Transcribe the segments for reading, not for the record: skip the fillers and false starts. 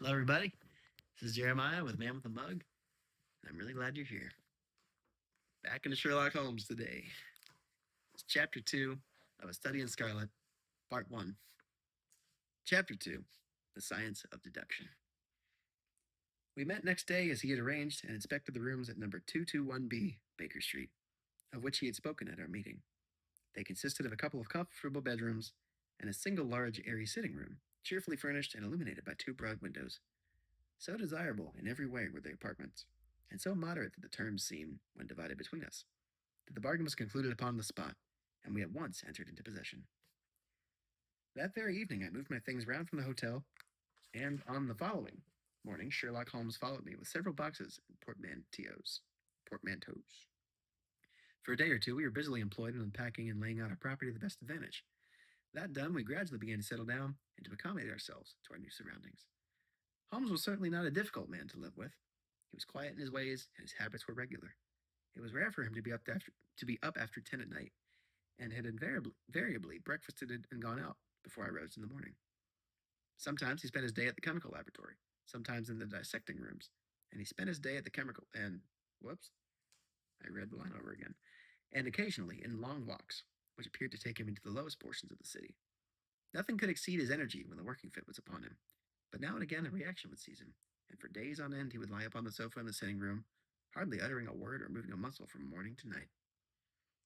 Hello, everybody. This is Jeremiah with Man with a Mug, and I'm really glad you're here. Back into Sherlock Holmes today. It's Chapter 2 of A Study in Scarlet, Part 1. Chapter 2 The Science of Deduction. We met next day as he had arranged and inspected the rooms at number 221B, Baker Street, of which he had spoken at our meeting. They consisted of a couple of comfortable bedrooms and a single large, airy sitting room, cheerfully furnished and illuminated by two broad windows. So desirable in every way were the apartments, and so moderate did the terms seem when divided between us, that the bargain was concluded upon the spot, and we at once entered into possession. That very evening I moved my things round from the hotel, and on the following morning Sherlock Holmes followed me with several boxes and portmanteaus. For a day or two we were busily employed in unpacking and laying out our property to the best advantage. That done, we gradually began to settle down and to accommodate ourselves to our new surroundings. Holmes was certainly not a difficult man to live with. He was quiet in his ways, and his habits were regular. It was rare for him to be up after 10 at night, and had invariably breakfasted and gone out before I rose in the morning. Sometimes he spent his day at the chemical laboratory, sometimes in the dissecting rooms, and he spent his day at the chemical and whoops, I read the line over again, and occasionally in long walks, which appeared to take him into the lowest portions of the city. Nothing could exceed his energy when the working fit was upon him, but now and again a reaction would seize him, and for days on end he would lie upon the sofa in the sitting room, hardly uttering a word or moving a muscle from morning to night.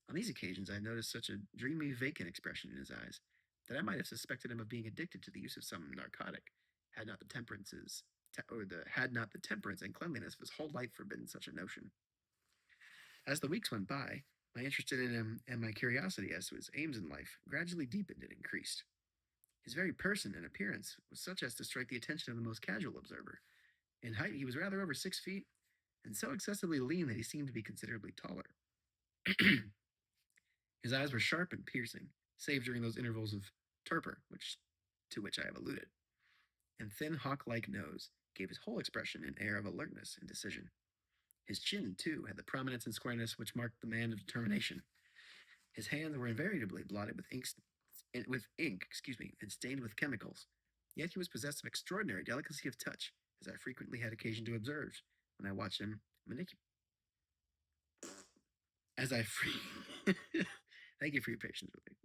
On these occasions I had noticed such a dreamy, vacant expression in his eyes that I might have suspected him of being addicted to the use of some narcotic, had not the temperance and cleanliness of his whole life forbidden such a notion. As the weeks went by, my interest in him and my curiosity as to his aims in life gradually deepened and increased. His very person and appearance was such as to strike the attention of the most casual observer. In height he was rather over 6 feet, and so excessively lean that he seemed to be considerably taller. His eyes were sharp and piercing, save during those intervals of torpor to which I have alluded, and thin hawk-like nose gave his whole expression an air of alertness and decision. His chin, too, had the prominence and squareness which marked the man of determination. His hands were invariably blotted with ink, and stained with chemicals. Yet he was possessed of extraordinary delicacy of touch, as I frequently had occasion to observe when I watched him as I thank you for your patience with me.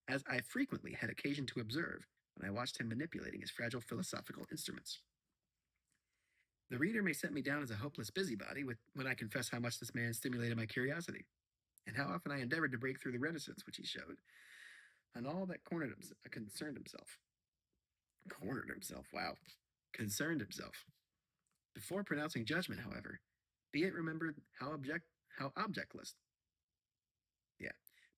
As I frequently had occasion to observe when I watched him manipulating his fragile philosophical instruments. The reader may set me down as a hopeless busybody when I confess how much this man stimulated my curiosity, and how often I endeavored to break through the reticence which he showed on all that concerned himself. Concerned himself. Before pronouncing judgment, however, be it remembered how objectless.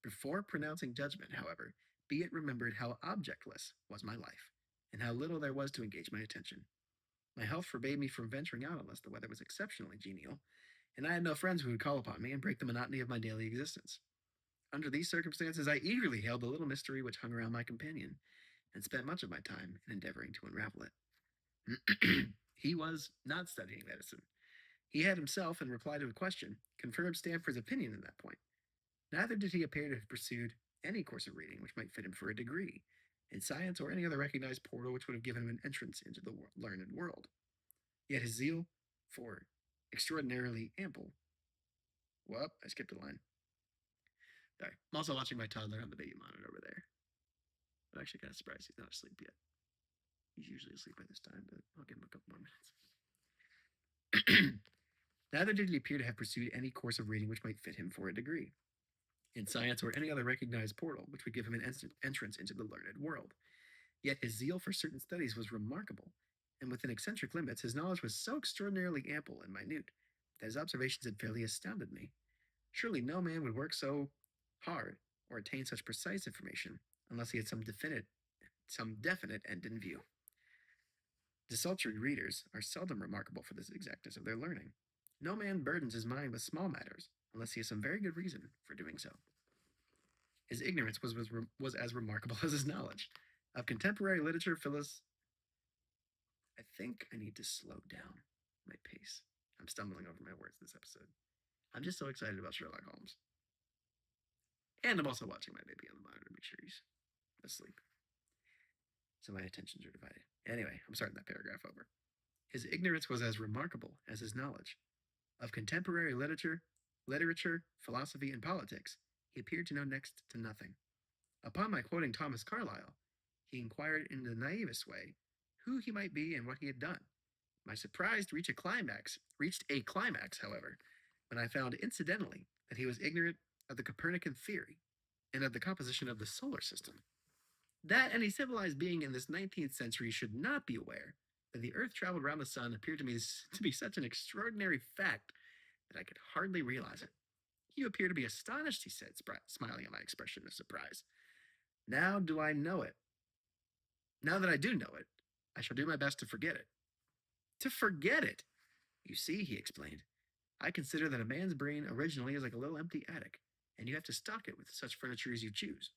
Before pronouncing judgment, however, be it remembered how objectless was my life, and how little there was to engage my attention. My health forbade me from venturing out unless the weather was exceptionally genial, and I had no friends who would call upon me and break the monotony of my daily existence. Under these circumstances, I eagerly hailed the little mystery which hung around my companion, and spent much of my time in endeavoring to unravel it. He was not studying medicine. He had himself, in reply to a question, confirmed Stanford's opinion on that point. Neither did he appear to have pursued any course of reading which might fit him for a degree in science or any other recognized portal which would have given him an entrance into the learned world. Yet his zeal for extraordinarily ample. Well, I skipped a line. Sorry. I'm also watching my toddler on the baby monitor over there. I'm actually kind of surprised he's not asleep yet. He's usually asleep by this time, but I'll give him a couple more minutes. Neither did he appear to have pursued any course of reading which might fit him for a degree in science or any other recognized portal which would give him an entrance into the learned world. Yet his zeal for certain studies was remarkable, and within eccentric limits his knowledge was so extraordinarily ample and minute that his observations had fairly astounded me. Surely no man would work so hard or attain such precise information unless he had some definite end in view. Desultory readers are seldom remarkable for this exactness of their learning. No man burdens his mind with small matters unless he has some very good reason for doing so. His ignorance was as remarkable as his knowledge. Of contemporary literature, I think I need to slow down my pace. I'm stumbling over my words this episode. I'm just so excited about Sherlock Holmes. And I'm also watching my baby on the monitor to make sure he's asleep. So my attentions are divided. Anyway, I'm starting that paragraph over. His ignorance was as remarkable as his knowledge. Of contemporary literature, philosophy, and politics, he appeared to know next to nothing. Upon my quoting Thomas Carlyle, he inquired in the naivest way who he might be and what he had done. My surprise reached a climax, however, when I found incidentally that he was ignorant of the Copernican theory and of the composition of the solar system. That any civilized being in this 19th century should not be aware that the Earth traveled around the sun appeared to me to be such an extraordinary fact that I could hardly realize it. You appear to be astonished, he said, smiling at my expression of surprise. Now do I know it. Now that I do know it, I shall do my best to forget it. To forget it! You see, he explained, I consider that a man's brain originally is like a little empty attic, and you have to stock it with such furniture as you choose.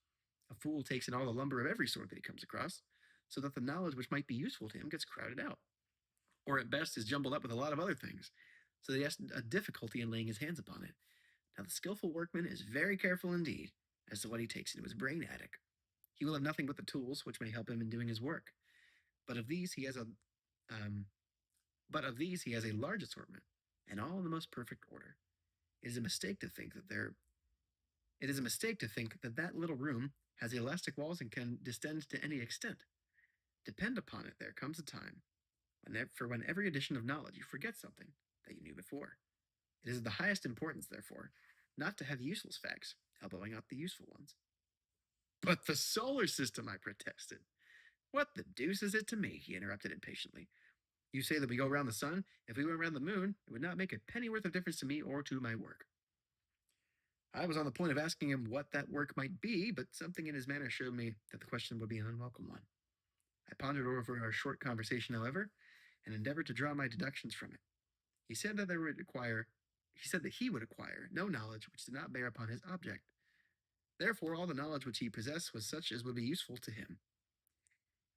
A fool takes in all the lumber of every sort that he comes across, so that the knowledge which might be useful to him gets crowded out, or at best is jumbled up with a lot of other things, so that he has a difficulty in laying his hands upon it. Now the skillful workman is very careful indeed as to what he takes into his brain attic. He will have nothing but the tools which may help him in doing his work, but of these he has a um, large assortment, and all in the most perfect order. It is a mistake to think that that little room has elastic walls and can distend to any extent. Depend upon it, there comes a time when every addition of knowledge you forget something that you knew before. It is of the highest importance, therefore, not to have useless facts elbowing out the useful ones. But the solar system, I protested. What the deuce is it to me? He interrupted impatiently. You say that we go around the sun. If we went around the moon, it would not make a pennyworth of difference to me or to my work. I was on the point of asking him what that work might be, but something in his manner showed me that the question would be an unwelcome one. I pondered over our short conversation, however, and endeavored to draw my deductions from it. He said that he would acquire no knowledge which did not bear upon his object. Therefore, all the knowledge which he possessed was such as would be useful to him.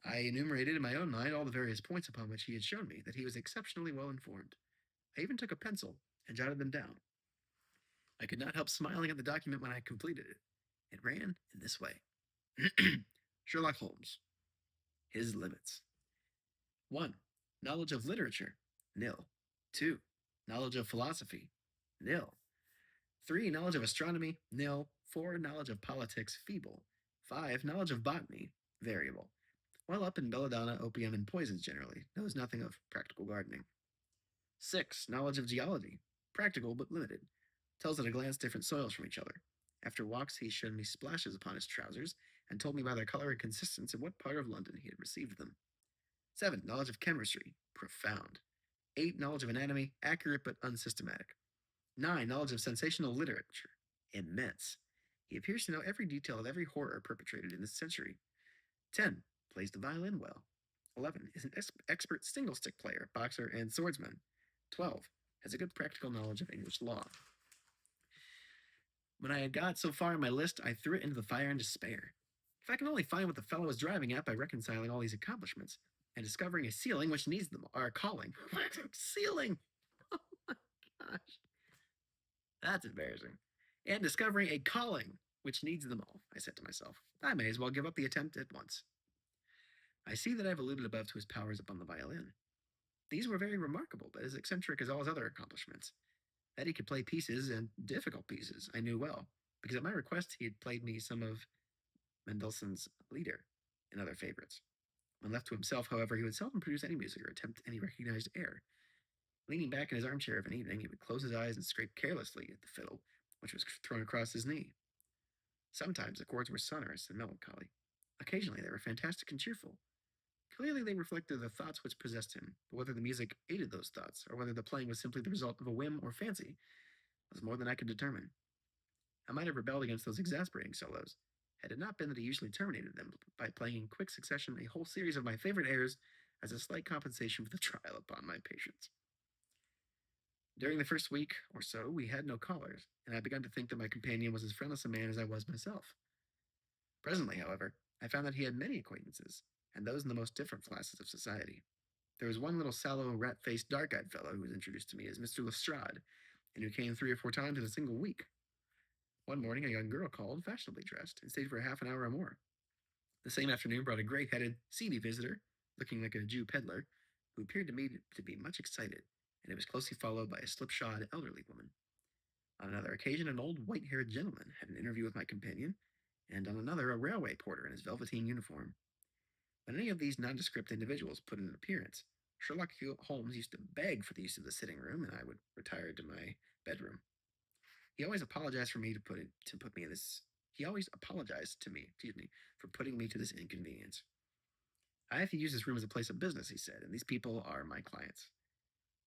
I enumerated in my own mind all the various points upon which he had shown me that he was exceptionally well informed. I even took a pencil and jotted them down. I could not help smiling at the document when I completed it. It ran in this way. Sherlock Holmes. His limits. 1. Knowledge of literature. Nil. 2. Knowledge of philosophy. Nil. 3. Knowledge of astronomy. Nil. 4. Knowledge of politics. Feeble. 5. Knowledge of botany. Variable. Well up in belladonna, opium, and poisons generally. Knows nothing of practical gardening. 6. Knowledge of geology. Practical but limited. Tells at a glance different soils from each other. After walks, he showed me splashes upon his trousers and told me by their color and consistence in what part of London he had received them. 7. Knowledge of chemistry. Profound. 8. Knowledge of anatomy. Accurate but unsystematic. 9. Knowledge of sensational literature. Immense. He appears to know every detail of every horror perpetrated in this century. 10. Plays the violin well. 11. Is an expert single-stick player, boxer, and swordsman. 12. Has a good practical knowledge of English law. When I had got so far in my list, I threw it into the fire in despair. If I could only find what the fellow was driving at by reconciling all these accomplishments and discovering a ceiling which needs them, or a calling. Ceiling! Oh my gosh. That's embarrassing. And discovering a calling which needs them all, I said to myself. I may as well give up the attempt at once. I see that I have alluded above to his powers upon the violin. These were very remarkable, but as eccentric as all his other accomplishments. That he could play pieces, and difficult pieces, I knew well, because at my request he had played me some of Mendelssohn's Lieder and other favorites. When left to himself, however, he would seldom produce any music or attempt any recognized air. Leaning back in his armchair of an evening, he would close his eyes and scrape carelessly at the fiddle, which was thrown across his knee. Sometimes the chords were sonorous and melancholy. Occasionally they were fantastic and cheerful. Clearly they reflected the thoughts which possessed him, but whether the music aided those thoughts, or whether the playing was simply the result of a whim or fancy, was more than I could determine. I might have rebelled against those exasperating solos, had it not been that he usually terminated them by playing in quick succession a whole series of my favorite airs as a slight compensation for the trial upon my patience. During the first week or so, we had no callers, and I began to think that my companion was as friendless a man as I was myself. Presently, however, I found that he had many acquaintances, and those in the most different classes of society. There was one little sallow, rat-faced, dark-eyed fellow who was introduced to me as Mr. Lestrade, and who came 3 or 4 times in a single week. One morning, a young girl called, fashionably dressed, and stayed for half an hour or more. The same afternoon brought a gray-headed, seedy visitor, looking like a Jew peddler, who appeared to me to be much excited, and it was closely followed by a slipshod elderly woman. On another occasion, an old white-haired gentleman had an interview with my companion, and on another, a railway porter in his velveteen uniform. When any of these nondescript individuals put in an appearance, Sherlock Holmes used to beg for the use of the sitting room, and I would retire to my bedroom. He always apologized for me to put me in this. He always apologized to me, for putting me to this inconvenience. I have to use this room as a place of business, he said, and these people are my clients.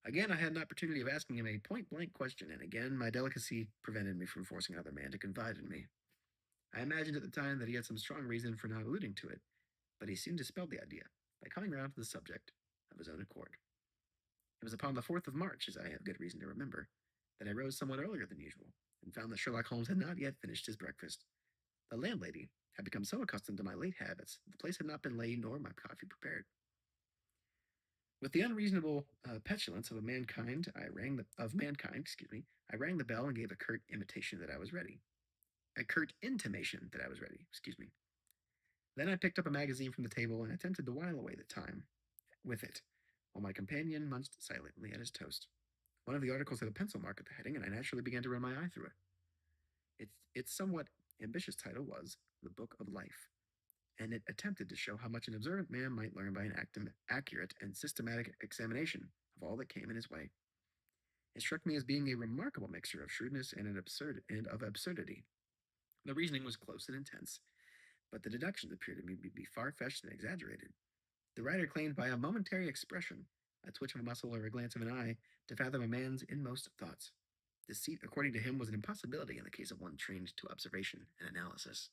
Again, I had an opportunity of asking him a point-blank question, and again, my delicacy prevented me from forcing another man to confide in me. I imagined at the time that he had some strong reason for not alluding to it, but he soon dispelled the idea by coming round to the subject of his own accord. It was upon the 4th of March, as I have good reason to remember, that I rose somewhat earlier than usual, and found that Sherlock Holmes had not yet finished his breakfast. The landlady had become so accustomed to my late habits that the place had not been laid nor my coffee prepared. With the unreasonable petulance of mankind, I rang the bell and gave a curt intimation that I was ready. Then I picked up a magazine from the table and attempted to while away the time with it, while my companion munched silently at his toast. One of the articles had a pencil mark at the heading, and I naturally began to run my eye through it. Its somewhat ambitious title was The Book of Life, and it attempted to show how much an observant man might learn by an accurate and systematic examination of all that came in his way. It struck me as being a remarkable mixture of shrewdness and of absurdity. The reasoning was close and intense, but the deductions appeared to me to be far-fetched and exaggerated. The writer claimed by a momentary expression, a twitch of a muscle or a glance of an eye, to fathom a man's inmost thoughts. Deceit, according to him, was an impossibility in the case of one trained to observation and analysis.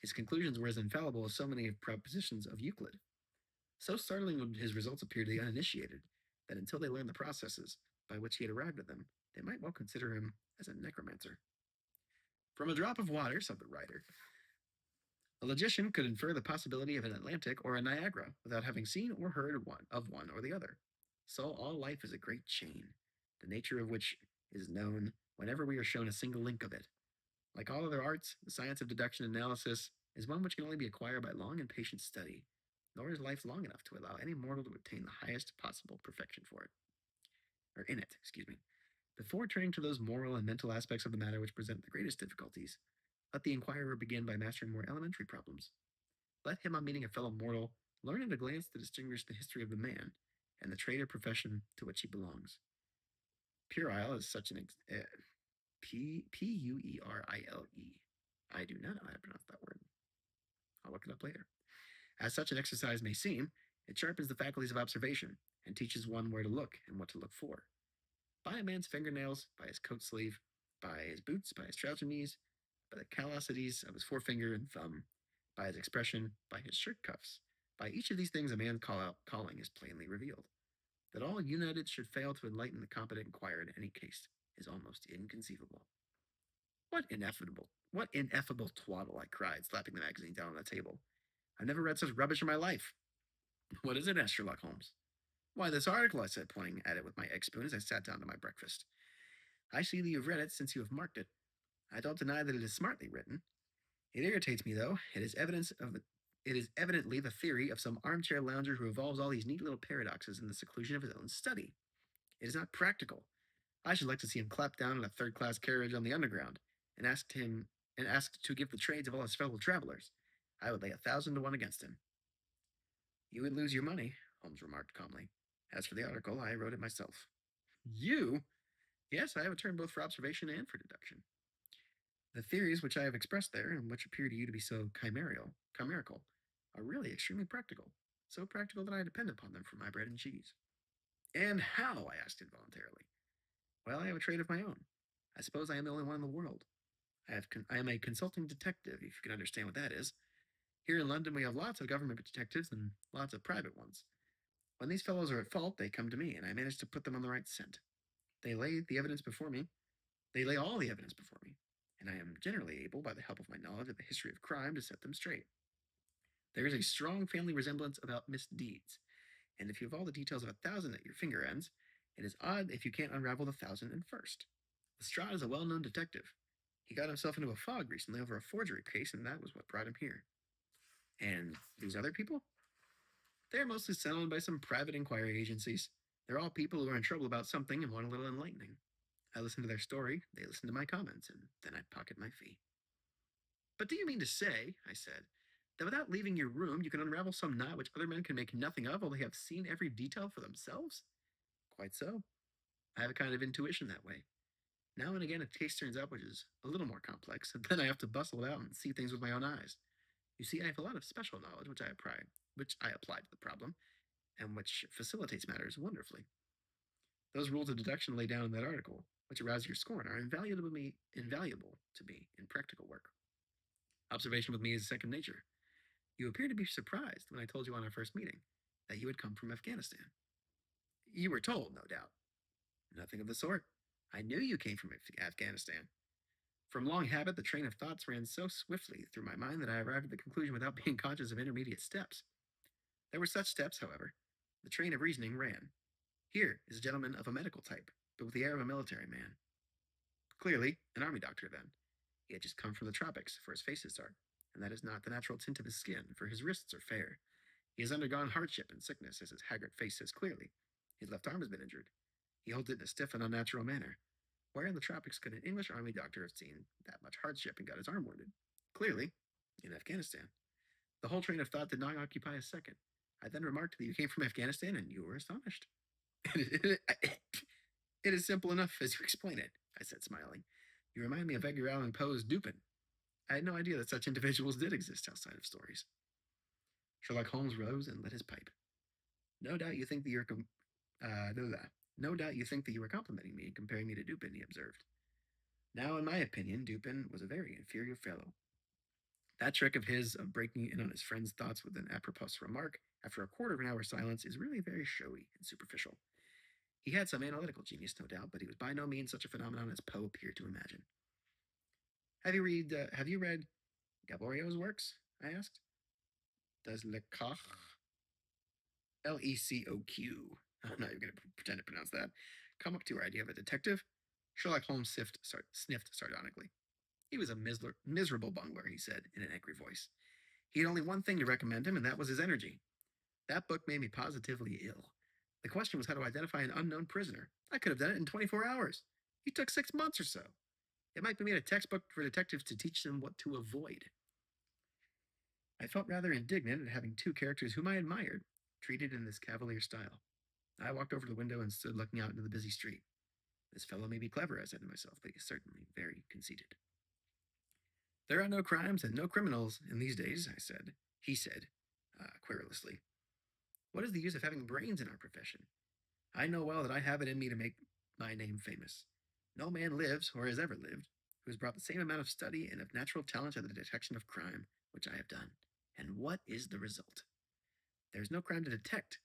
His conclusions were as infallible as so many propositions of Euclid. So startling would his results appear to the uninitiated, that until they learned the processes by which he had arrived at them, they might well consider him as a necromancer. From a drop of water, said the writer, a logician could infer the possibility of an Atlantic or a Niagara without having seen or heard of one or the other. So all life is a great chain, the nature of which is known whenever we are shown a single link of it. Like all other arts, the science of deduction and analysis is one which can only be acquired by long and patient study, nor is life long enough to allow any mortal to attain the highest possible perfection in it. Before turning to those moral and mental aspects of the matter which present the greatest difficulties, let the inquirer begin by mastering more elementary problems. Let him, on meeting a fellow mortal, learn at a glance to distinguish the history of the man and the trade or profession to which he belongs. Puerile is such an Puerile. I do not know how to pronounce that word. I'll look it up later. As such an exercise may seem, it sharpens the faculties of observation and teaches one where to look and what to look for. By a man's fingernails, by his coat sleeve, by his boots, by his trouser knees, by the callosities of his forefinger and thumb, by his expression, by his shirt cuffs, by each of these things a man's calling is plainly revealed. That all united should fail to enlighten the competent inquirer in any case is almost inconceivable. What ineffable twaddle, I cried, slapping the magazine down on the table. I've never read such rubbish in my life. What is it? Asked Sherlock Holmes. Why, this article, I said, pointing at it with my egg spoon as I sat down to my breakfast. I see that you've read it since you have marked it. I don't deny that it is smartly written. It irritates me, though. It is evidently the theory of some armchair lounger who evolves all these neat little paradoxes in the seclusion of his own study. It is not practical. I should like to see him clapped down in a third-class carriage on the Underground, and asked to give the trades of all his fellow travelers. I would lay 1,000 to 1 against him. You would lose your money, Holmes remarked calmly. As for the article, I wrote it myself. You? Yes, I have a turn both for observation and for deduction. The theories which I have expressed there, and which appear to you to be so chimerical, are really extremely practical. So practical that I depend upon them for my bread and cheese. And how? I asked involuntarily. Well, I have a trade of my own. I suppose I am the only one in the world. I am a consulting detective, if you can understand what that is. Here in London, we have lots of government detectives and lots of private ones. When these fellows are at fault, they come to me, and I manage to put them on the right scent. They lay all the evidence before me, and I am generally able, by the help of my knowledge of the history of crime, to set them straight. There is a strong family resemblance about misdeeds, and if you have all the details of 1,000 at your finger ends, it is odd if you can't unravel the 1,001st. Lestrade is a well-known detective. He got himself into a fog recently over a forgery case, and that was what brought him here. And these other people? They are mostly sent on by some private inquiry agencies. They're all people who are in trouble about something and want a little enlightening. I listen to their story, they listen to my comments, and then I pocket my fee. But do you mean to say, I said, that without leaving your room you can unravel some knot which other men can make nothing of, while they have seen every detail for themselves? Quite so. I have a kind of intuition that way. Now and again a case turns up which is a little more complex, and then I have to bustle out and see things with my own eyes. You see, I have a lot of special knowledge which I apply to the problem, and which facilitates matters wonderfully. Those rules of deduction laid down in that article, which arouse your scorn, are invaluable to me in practical work. Observation with me is second nature. You appear to be surprised when I told you on our first meeting that you had come from Afghanistan. You were told, no doubt. Nothing of the sort. I knew you came from Afghanistan. From long habit, the train of thoughts ran so swiftly through my mind that I arrived at the conclusion without being conscious of intermediate steps. There were such steps, however. The train of reasoning ran. Here is a gentleman of a medical type, but with the air of a military man. Clearly, an army doctor, then. He had just come from the tropics, for his face is dark, and that is not the natural tint of his skin, for his wrists are fair. He has undergone hardship and sickness, as his haggard face says clearly. His left arm has been injured. He holds it in a stiff and unnatural manner. Where in the tropics could an English army doctor have seen that much hardship and got his arm wounded? Clearly, in Afghanistan. The whole train of thought did not occupy a second. I then remarked that you came from Afghanistan, and you were astonished. It is simple enough as you explain it, I said, smiling. You remind me of Edgar Allan Poe's Dupin. I had no idea that such individuals did exist outside of stories. Sherlock Holmes rose and lit his pipe. No doubt you think that no doubt you think that you were complimenting me and comparing me to Dupin, he observed. Now, in my opinion, Dupin was a very inferior fellow. That trick of his of breaking in on his friend's thoughts with an apropos remark after a quarter of an hour's silence is really very showy and superficial. He had some analytical genius, no doubt, but he was by no means such a phenomenon as Poe appeared to imagine. Have you read Gaboriau's works? I asked. Does Lecoq, Lecoq, I'm not even going to pretend to pronounce that, come up to your idea of a detective? Sherlock Holmes sniffed sardonically. He was a miserable bungler, he said in an angry voice. He had only one thing to recommend him, and that was his energy. That book made me positively ill. The question was how to identify an unknown prisoner. I could have done it in 24 hours. He took 6 months or so. It might be made a textbook for detectives to teach them what to avoid. I felt rather indignant at having two characters whom I admired treated in this cavalier style. I walked over to the window and stood looking out into the busy street. This fellow may be clever, I said to myself, but he's certainly very conceited. There are no crimes and no criminals in these days, I said. He said, querulously. What is the use of having brains in our profession? I know well that I have it in me to make my name famous. No man lives, or has ever lived, who has brought the same amount of study and of natural talent to the detection of crime, which I have done. And what is the result? There is no crime to detect,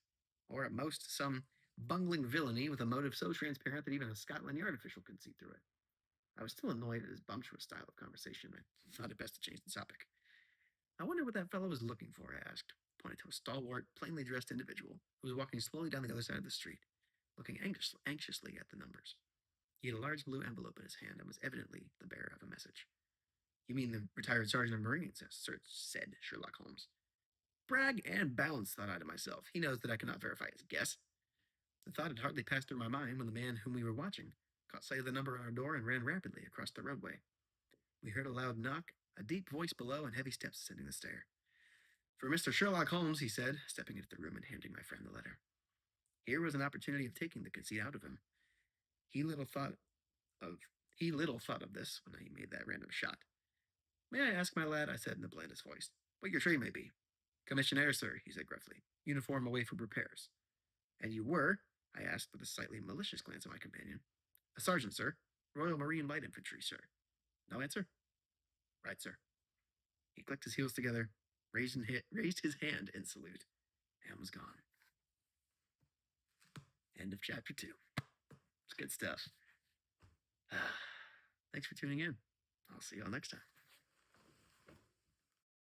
or at most some bungling villainy with a motive so transparent that even a Scotland Yard official could see through it. I was still annoyed at his bumptious style of conversation. I thought it best to change the topic. I wonder what that fellow was looking for, I asked, pointing to a stalwart, plainly dressed individual who was walking slowly down the other side of the street, looking anxiously at the numbers. He had a large blue envelope in his hand and was evidently the bearer of a message. You mean the retired sergeant of Marines, said Sherlock Holmes. Brag and bounce, thought I to myself. He knows that I cannot verify his guess. The thought had hardly passed through my mind when the man whom we were watching caught sight of the number on our door and ran rapidly across the roadway. We heard a loud knock, a deep voice below, and heavy steps ascending the stair. For Mr. Sherlock Holmes, he said, stepping into the room and handing my friend the letter. Here was an opportunity of taking the conceit out of him. He little thought of this when he made that random shot. May I ask, my lad, I said in the blandest voice, what your trade may be? Commissionaire, sir, he said gruffly. Uniform away for repairs. And you were? I asked with a slightly malicious glance at my companion. A sergeant, sir. Royal Marine Light Infantry, sir. No answer? Right, sir. He clicked his heels together, raised his hand in salute, and was gone. End of chapter 2. It's good stuff. Thanks for tuning in. I'll see you all next time.